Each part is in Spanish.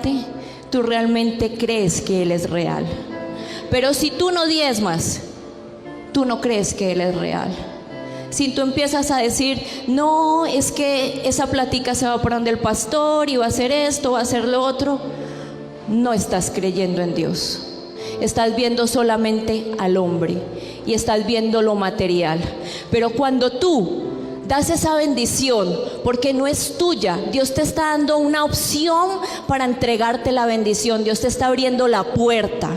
parte, tú realmente crees que Él es real. Pero si tú no diezmas, tú no crees que Él es real. Si tú empiezas a decir, no, es que esa plática se va para donde el pastor y va a hacer esto, va a hacer lo otro, no estás creyendo en Dios. Estás viendo solamente al hombre y estás viendo lo material. Pero cuando tú das esa bendición, porque no es tuya, Dios te está dando una opción para entregarte la bendición. Dios te está abriendo la puerta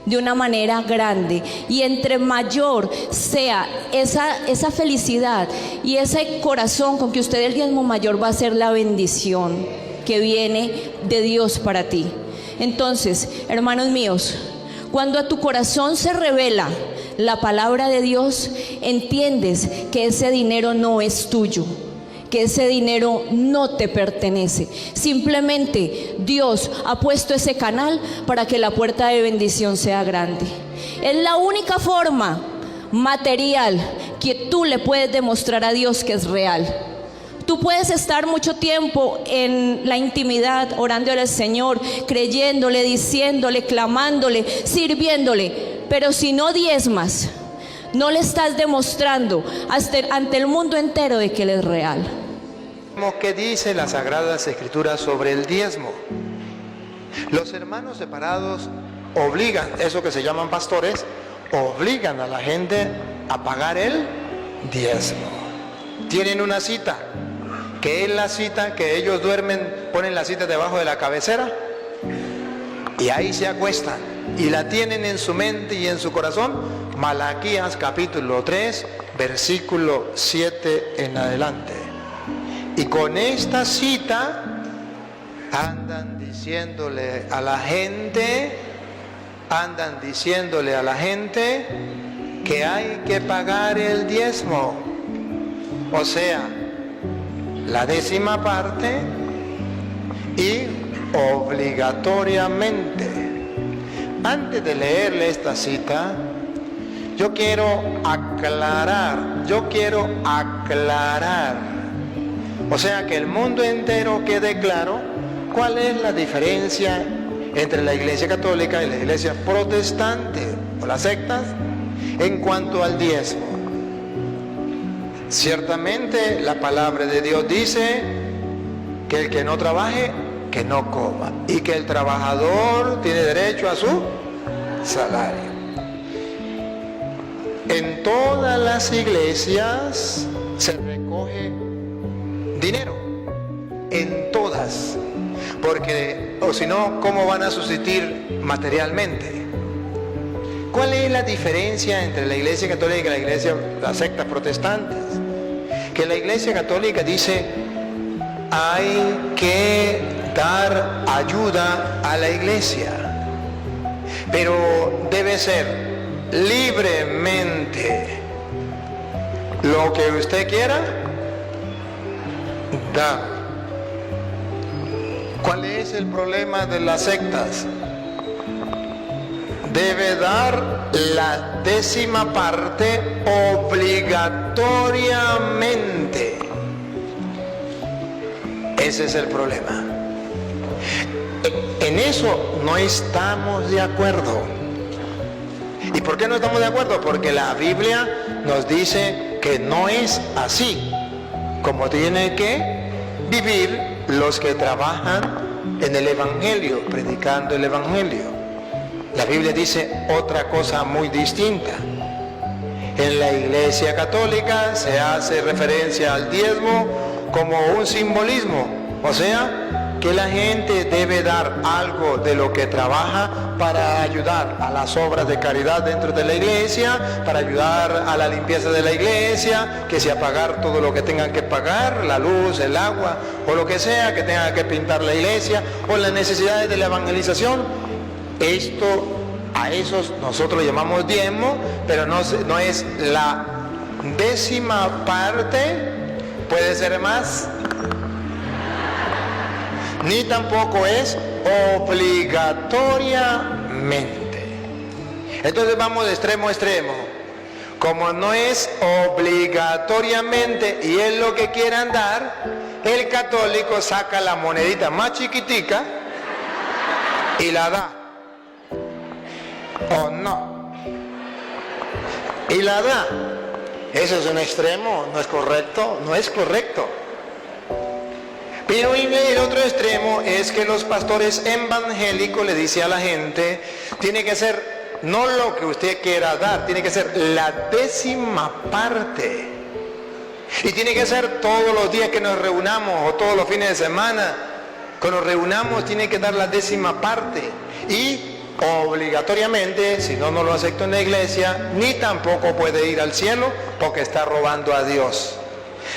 de una manera grande, y entre mayor sea esa felicidad y ese corazón con que usted dé el diezmo, mayor va a ser la bendición que viene de Dios para ti. Entonces, hermanos míos, cuando a tu corazón se revela la palabra de Dios, entiendes que ese dinero no es tuyo, que ese dinero no te pertenece. Simplemente Dios ha puesto ese canal para que la puerta de bendición sea grande. Es la única forma material que tú le puedes demostrar a Dios que es real. Tú puedes estar mucho tiempo en la intimidad, orándole al Señor, creyéndole, diciéndole, clamándole, sirviéndole, pero si no diezmas, no le estás demostrando ante el mundo entero de que Él es real. ¿Qué dice las Sagradas Escrituras sobre el diezmo? Los hermanos separados obligan, eso que se llaman pastores, obligan a la gente a pagar el diezmo. Tienen una cita, que es la cita que ellos duermen, ponen la cita debajo de la cabecera y ahí se acuestan y la tienen en su mente y en su corazón. Malaquías capítulo 3, versículo 7 en adelante. Y con esta cita andan diciéndole a la gente que hay que pagar el diezmo, o sea, la 10ª parte, y obligatoriamente. Antes de leerle esta cita, yo quiero aclarar, o sea, que el mundo entero quede claro cuál es la diferencia entre la Iglesia Católica y la Iglesia Protestante o las sectas en cuanto al diezmo. Ciertamente la palabra de Dios dice que el que no trabaje, que no coma, y que el trabajador tiene derecho a su salario. En todas las iglesias se recoge dinero, en todas, porque o si no, ¿cómo van a subsistir materialmente? ¿Cuál es la diferencia entre la Iglesia Católica y las sectas protestantes? Que la Iglesia Católica dice, hay que dar ayuda a la iglesia, pero debe ser libremente. Lo que usted quiera, da. ¿Cuál es el problema de las sectas? Debe dar la 10ª parte obligatoriamente. Ese es el problema. En eso no estamos de acuerdo. ¿Y por qué no estamos de acuerdo? Porque la Biblia nos dice que no es así como tienen que vivir los que trabajan en el Evangelio, predicando el Evangelio. La Biblia dice otra cosa muy distinta. En la Iglesia Católica se hace referencia al diezmo como un simbolismo, o sea, que la gente debe dar algo de lo que trabaja para ayudar a las obras de caridad dentro de la iglesia, para ayudar a la limpieza de la iglesia, que sea pagar todo lo que tengan que pagar, la luz, el agua, o lo que sea, que tengan que pintar la iglesia, o las necesidades de la evangelización. A esos nosotros llamamos diezmo, pero no es la 10ª parte, puede ser más, ni tampoco es obligatoriamente. Entonces vamos de extremo a extremo. Como no es obligatoriamente y es lo que quieran dar, el católico saca la monedita más chiquitica y la da. ¿O no? Y la da. Eso es un extremo, no es correcto, no es correcto. Pero el otro extremo es que los pastores evangélicos le dicen a la gente, tiene que ser no lo que usted quiera dar, tiene que ser la 10ª parte. Y tiene que ser todos los días que nos reunamos o todos los fines de semana. Cuando nos reunamos tiene que dar la 10ª parte. Y obligatoriamente, si no, no lo acepto en la iglesia, ni tampoco puede ir al cielo porque está robando a Dios.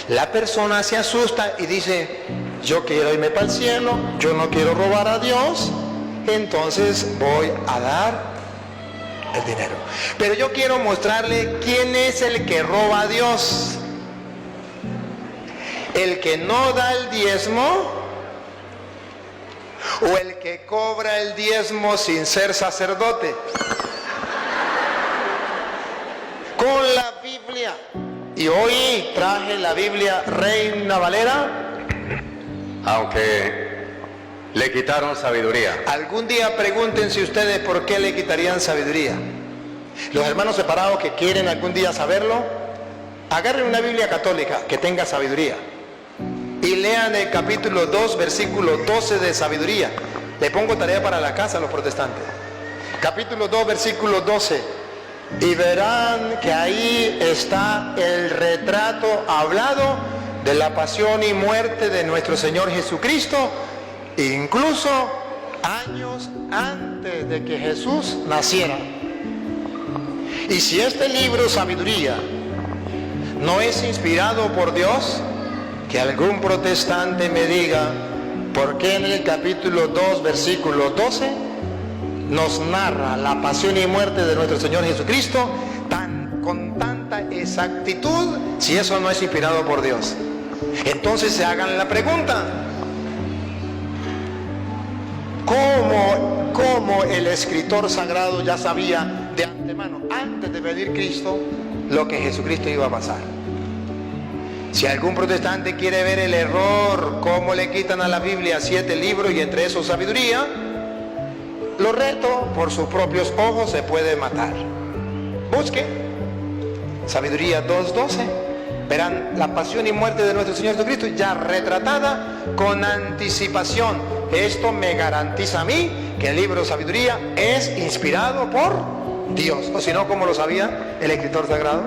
La persona se asusta y dice, yo quiero irme para el cielo, yo no quiero robar a Dios, entonces voy a dar el dinero. Pero yo quiero mostrarle quién es el que roba a Dios. El que no da el diezmo o el que cobra el diezmo sin ser sacerdote. Con la Biblia. Y hoy traje la Biblia Reina Valera. Aunque le quitaron sabiduría. Algún día pregúntense ustedes por qué le quitarían sabiduría. Los hermanos separados que quieren algún día saberlo, agarren una Biblia católica que tenga sabiduría y lean el capítulo 2, versículo 12 de sabiduría. Le pongo tarea para la casa a los protestantes. Capítulo 2, versículo 12. Y verán que ahí está el retrato hablado de la pasión y muerte de nuestro Señor Jesucristo, incluso años antes de que Jesús naciera. Y si este libro Sabiduría no es inspirado por Dios, que algún protestante me diga por qué en el capítulo 2, versículo 12 nos narra la pasión y muerte de nuestro Señor Jesucristo con tanta exactitud, si eso no es inspirado por Dios. Entonces se hagan la pregunta, ¿cómo el escritor sagrado ya sabía de antemano, antes de venir Cristo, lo que Jesucristo iba a pasar? Si algún protestante quiere ver el error, cómo le quitan a la Biblia 7 libros y entre esos sabiduría, lo reto, por sus propios ojos se puede matar. Busque Sabiduría 2:12. Verán la pasión y muerte de nuestro Señor Jesucristo ya retratada con anticipación. Esto me garantiza a mí que el libro Sabiduría es inspirado por Dios. O si no, ¿cómo lo sabía el escritor sagrado?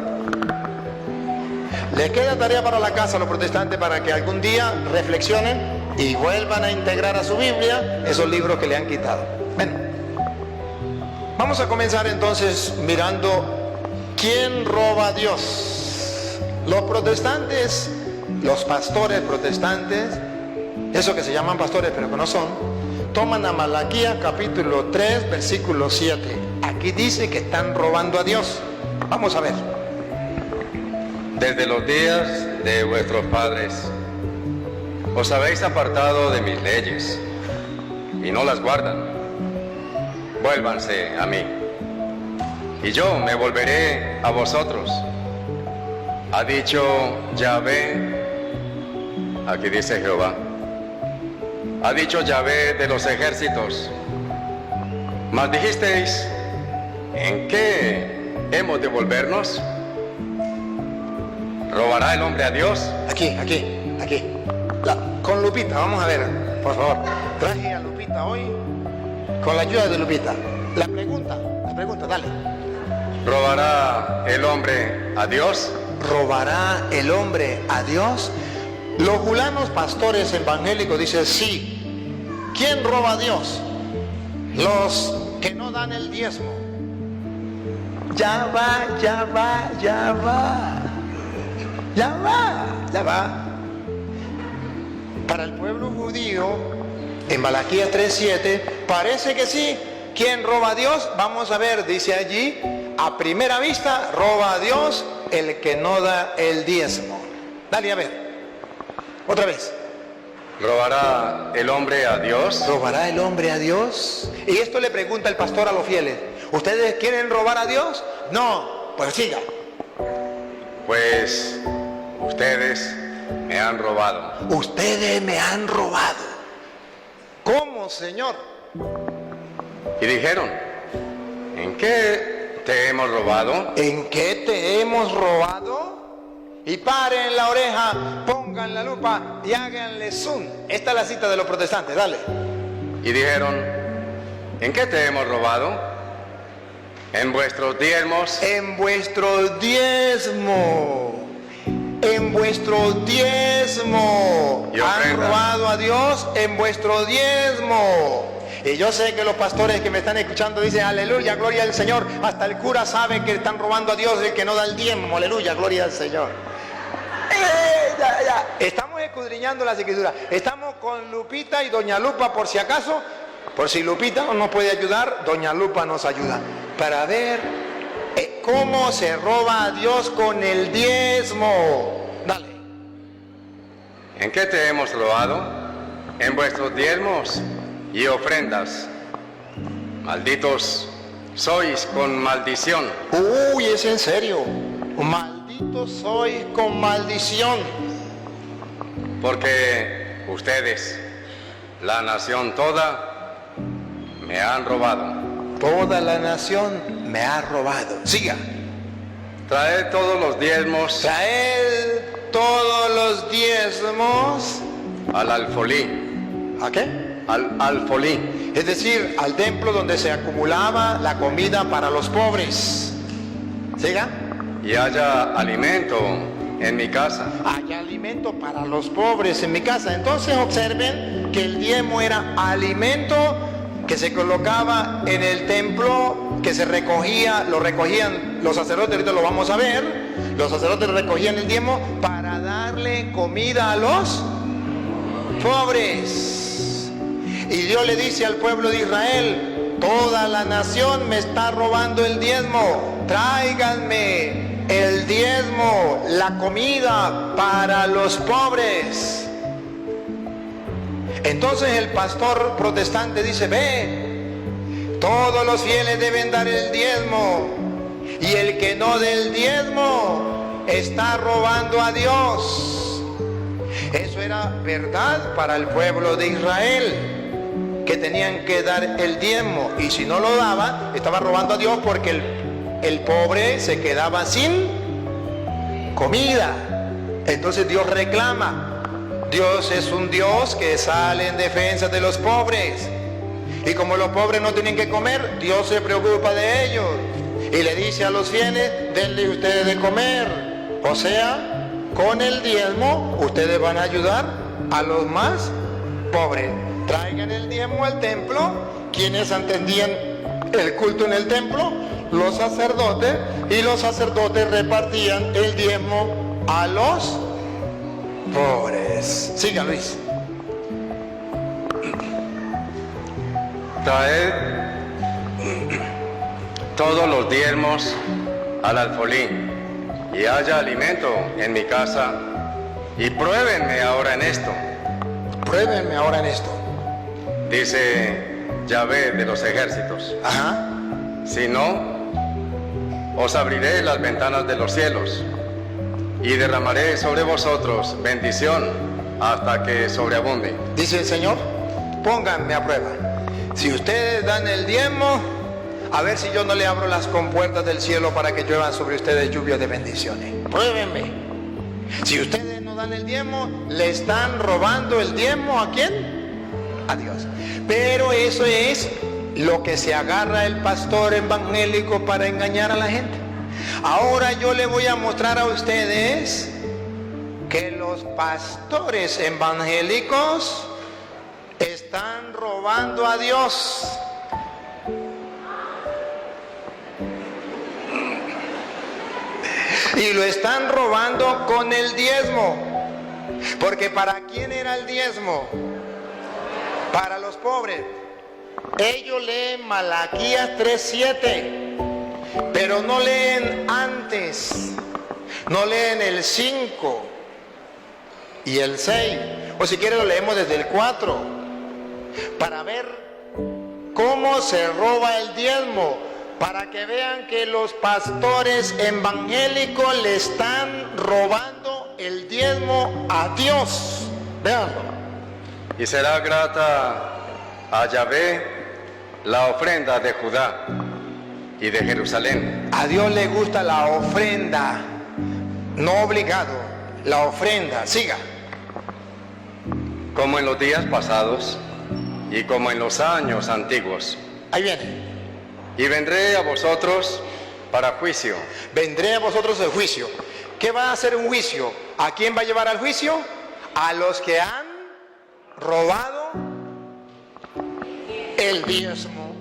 Les queda tarea para la casa a los protestantes para que algún día reflexionen y vuelvan a integrar a su Biblia esos libros que le han quitado. Bueno, vamos a comenzar entonces mirando quién roba a Dios. Los protestantes, los pastores protestantes, esos que se llaman pastores pero que no son, toman a Malaquías capítulo 3, versículo 7. Aquí dice que están robando a Dios. Vamos a ver. Desde los días de vuestros padres os habéis apartado de mis leyes y no las guardan. Vuélvanse a mí y yo me volveré a vosotros. Ha dicho Yahvé, aquí dice Jehová, ha dicho Yahvé de los ejércitos. Mas dijisteis, ¿en qué hemos de volvernos? ¿Robará el hombre a Dios? Aquí. Con Lupita, vamos a ver, por favor. Traje a Lupita hoy con la ayuda de Lupita. La pregunta, dale. ¿Robará el hombre a Dios? ¿Robará el hombre a Dios? Los fulanos pastores evangélicos dicen sí. ¿Quién roba a Dios? Los que no dan el diezmo. Ya va. Para el pueblo judío, en Malaquías 3:7, parece que sí. ¿Quién roba a Dios? Vamos a ver, dice allí, a primera vista, roba a Dios el que no da el diezmo. Dale a ver, otra vez. ¿Robará el hombre a Dios? ¿Robará el hombre a Dios? Y esto le pregunta el pastor a los fieles. ¿Ustedes quieren robar a Dios? No, pues siga. Pues ustedes me han robado. Ustedes me han robado. ¿Cómo, Señor? Y dijeron, ¿en qué te hemos robado? ¿En qué te hemos robado? Y paren la oreja, pongan la lupa y háganle zoom. Esta es la cita de los protestantes, dale. Y dijeron, ¿en qué te hemos robado? En vuestros diezmos. En vuestro diezmo. En vuestro diezmo. Y Han ofrendas. robado a Dios en vuestro diezmo. Y yo sé que los pastores que me están escuchando dicen, aleluya, gloria al Señor. Hasta el cura sabe que están robando a Dios el que no da el diezmo. Aleluya, gloria al Señor. Ya. Estamos escudriñando las escrituras. Estamos con Lupita y Doña Lupa, por si acaso. Por si Lupita no nos puede ayudar, Doña Lupa nos ayuda. Para ver cómo se roba a Dios con el diezmo. Dale. ¿En qué te hemos robado? En vuestros diezmos y ofrendas. Malditos sois con maldición. Uy, es en serio. Malditos sois con maldición. Porque ustedes, la nación toda, me han robado. Toda la nación me ha robado. Siga. Traed todos los diezmos Traed todos los diezmos. al alfolí. ¿A qué? Al alfolí. Es decir, al templo donde se acumulaba la comida para los pobres. Siga. Y haya alimento en mi casa. Hay alimento para los pobres en mi casa. Entonces observen que el diezmo era alimento que se colocaba en el templo, que se recogía, lo recogían los sacerdotes, ahorita lo vamos a ver. Los sacerdotes recogían el diezmo para darle comida a los pobres. Y Dios le dice al pueblo de Israel, toda la nación me está robando el diezmo, tráiganme el diezmo, la comida para los pobres. Entonces el pastor protestante dice, ve, todos los fieles deben dar el diezmo, y el que no dé el diezmo está robando a Dios. Eso era verdad para el pueblo de Israel, que tenían que dar el diezmo, y si no lo daba, estaba robando a Dios, porque el pobre se quedaba sin comida. Entonces Dios reclama. Dios es un Dios que sale en defensa de los pobres. Y como los pobres no tienen que comer, Dios se preocupa de ellos. Y le dice a los fieles, denle ustedes de comer. O sea, con el diezmo, ustedes van a ayudar a los más pobres. Traigan el diezmo al templo. Quienes atendían el culto en el templo, los sacerdotes. Y los sacerdotes repartían el diezmo a los pobres. Siga, Luis. Traed todos los diezmos al alfolí, y haya alimento en mi casa, y pruébenme ahora en esto, Pruébenme ahora en esto. dice Yahvé de los ejércitos. Ajá. Si no, os abriré las ventanas de los cielos, y derramaré sobre vosotros bendición hasta que sobreabunde. Dice el Señor, pónganme a prueba. Si ustedes dan el diezmo, a ver si yo no le abro las compuertas del cielo para que lluevan sobre ustedes lluvias de bendiciones. Pruébenme. Si ustedes no dan el diezmo, le están robando el diezmo ¿a quién? A Dios. Pero eso es lo que se agarra el pastor evangélico para engañar a la gente. Ahora yo le voy a mostrar a ustedes que los pastores evangélicos están robando a Dios. Y lo están robando con el diezmo. Porque ¿para quién era el diezmo? Para los pobres. Ellos leen Malaquías 3:7, pero no leen antes. No leen el 5 y el 6. O si quieren lo leemos desde el 4. Para ver cómo se roba el diezmo, para que vean que los pastores evangélicos le están robando el diezmo a Dios. Véanlo. Y será grata a Yahvé la ofrenda de Judá y de Jerusalén. A Dios le gusta la ofrenda, no obligado, la ofrenda. Siga. Como en los días pasados y como en los años antiguos. Ahí viene. Y vendré a vosotros para juicio. Vendré a vosotros el juicio. ¿Qué va a hacer un juicio? ¿A quién va a llevar al juicio? A los que han robado el diezmo.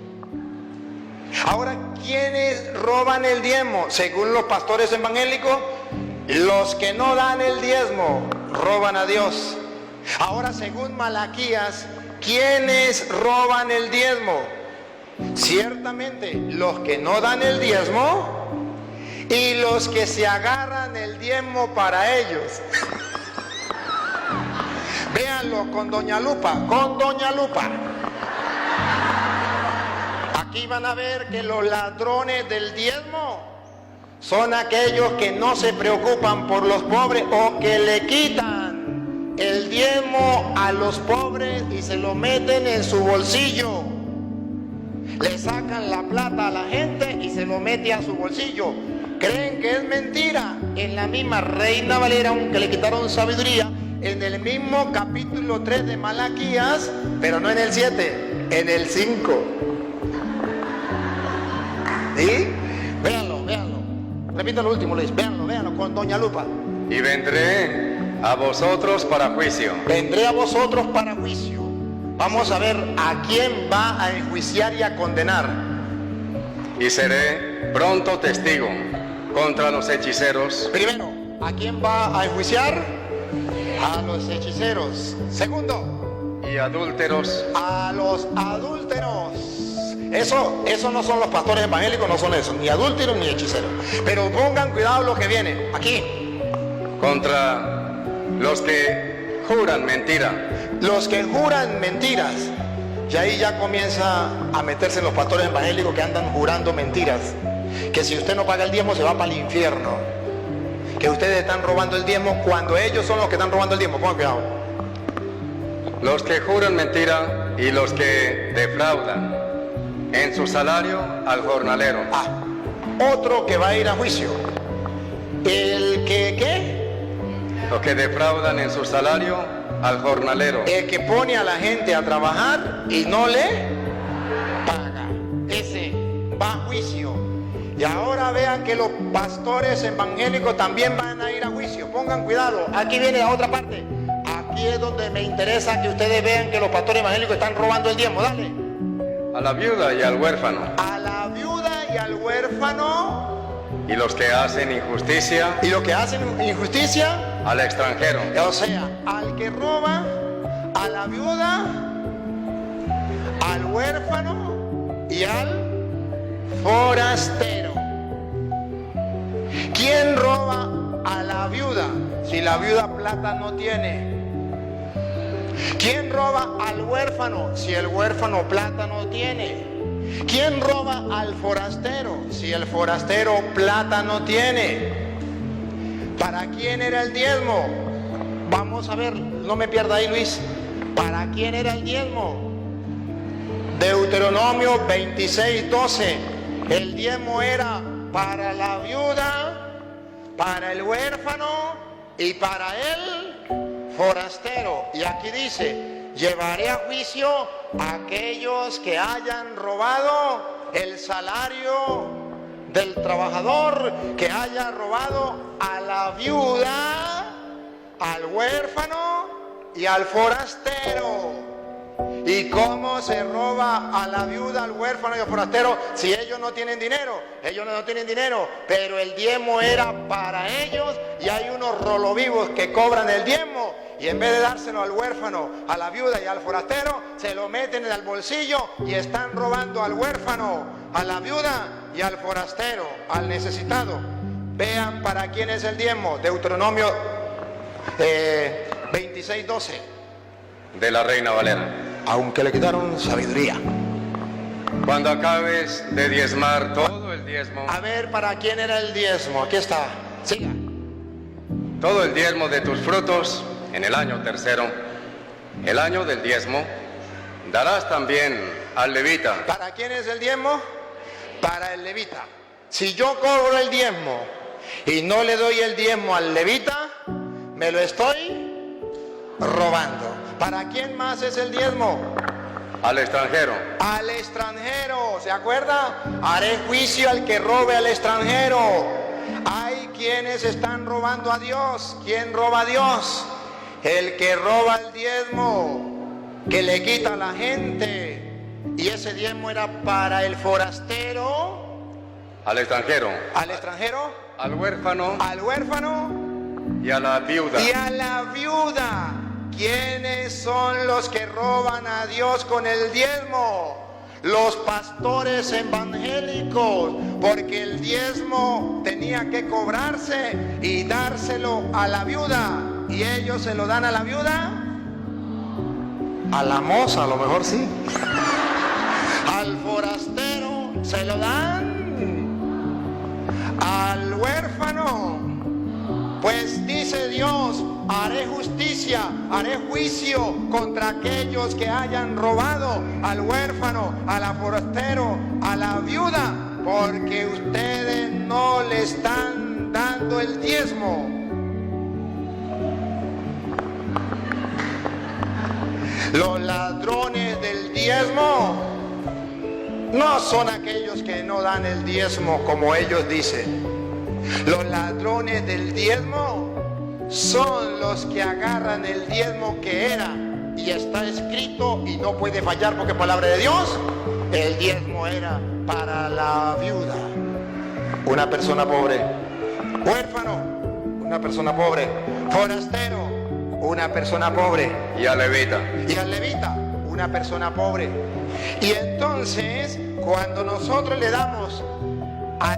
Ahora, ¿quiénes roban el diezmo? Según los pastores evangélicos, los que no dan el diezmo roban a Dios. Ahora, según Malaquías, ¿quiénes roban el diezmo? Ciertamente los que no dan el diezmo y los que se agarran el diezmo para ellos. Véanlo con Doña Lupa, con Doña Lupa. Aquí van a ver que los ladrones del diezmo son aquellos que no se preocupan por los pobres o que le quitan el diezmo a los pobres y se lo meten en su bolsillo. Le sacan la plata a la gente y se lo mete a su bolsillo. Creen que es mentira. En la misma Reina Valera, aunque le quitaron sabiduría, en el mismo capítulo 3 de Malaquías, pero no en el 7, en el 5. ¿Sí? Véanlo, véanlo. Repito lo último, Luis. Véanlo, véanlo con Doña Lupa. Y vendré a vosotros para juicio. Vendré a vosotros para juicio. Vamos a ver a quién va a enjuiciar y a condenar. Y seré pronto testigo contra los hechiceros. Primero, ¿a quién va a enjuiciar? A los hechiceros. Segundo, Y adúlteros. a los adúlteros. Eso no son los pastores evangélicos, no son eso, ni adúlteros ni hechiceros. Pero pongan cuidado lo que viene. Aquí, Contra los que juran mentira. los que juran mentiras. Y ahí ya comienza a meterse los pastores evangélicos que andan jurando mentiras. Que si usted no paga el diezmo se va para el infierno. Que ustedes están robando el diezmo cuando ellos son los que están robando el diezmo. Pongan cuidado. Los que juran mentira y los que defraudan en su salario al jornalero. Otro que va a ir a juicio. El que, ¿qué? Los que defraudan en su salario al jornalero. El que pone a la gente a trabajar y no le paga. Ese va a juicio. Y ahora vean que los pastores evangélicos también van a ir a juicio. Pongan cuidado. Aquí viene la otra parte. Aquí es donde me interesa que ustedes vean que los pastores evangélicos están robando el diezmo. Dale. A la viuda y al huérfano. A la viuda y al huérfano. Y los que hacen injusticia Y los que hacen injusticia. al extranjero. O sea, al que roba, a la viuda, al huérfano y al forastero. ¿Quién roba a la viuda si la viuda plata no tiene? ¿Quién roba al huérfano si el huérfano plata no tiene? ¿Quién roba al forastero si el forastero plata no tiene? ¿Para quién era el diezmo? Vamos a ver, no me pierda ahí, Luis. ¿Para quién era el diezmo? Deuteronomio 26:12. El diezmo era para la viuda, para el huérfano y para el forastero. Y aquí dice: llevaré a juicio a aquellos que hayan robado el salario del trabajador, que haya robado a la viuda, al huérfano y al forastero. ¿Y cómo se roba a la viuda, al huérfano y al forastero si ellos no tienen dinero? Ellos no tienen dinero, pero el diezmo era para ellos y hay unos rolovivos que cobran el diezmo y en vez de dárselo al huérfano, a la viuda y al forastero, se lo meten en el bolsillo y están robando al huérfano, a la viuda y al forastero, al necesitado. Vean para quién es el diezmo. Deuteronomio 26:12. De la Reina Valera. Aunque le quitaron sabiduría. Cuando acabes de diezmar todo el diezmo, A ver, ¿para quién era el diezmo? Aquí está. Siga. todo el diezmo de tus frutos en el año tercero, el año del diezmo, Darás también al levita. ¿Para quién es el diezmo? Para el levita. Si yo cobro el diezmo y no le doy el diezmo al levita, me lo estoy robando. ¿Para quién más es el diezmo? Al extranjero. Al extranjero, ¿se acuerda? Haré juicio al que robe al extranjero. Hay quienes están robando a Dios. ¿Quién roba a Dios? El que roba el diezmo, que le quita a la gente. Y ese diezmo era para el forastero. Al extranjero. Al extranjero. Al huérfano. Al huérfano. Y a la viuda. Y a la viuda. ¿Quiénes son los que roban a Dios con el diezmo? Los pastores evangélicos, porque el diezmo tenía que cobrarse y dárselo a la viuda. ¿Y ellos se lo dan a la viuda? A la moza, a lo mejor sí. Al forastero se lo dan. Al huérfano. Pues dice Dios, haré justicia, haré juicio contra aquellos que hayan robado al huérfano, al forastero, a la viuda, porque ustedes no le están dando el diezmo. Los ladrones del diezmo no son aquellos que no dan el diezmo como ellos dicen. Los ladrones del diezmo son los que agarran el diezmo que era y está escrito y no puede fallar porque es palabra de Dios. El diezmo era para la viuda, una persona pobre, huérfano, una persona pobre, forastero, una persona pobre, y al levita. y al levita, una persona pobre. Y entonces, cuando nosotros le damos a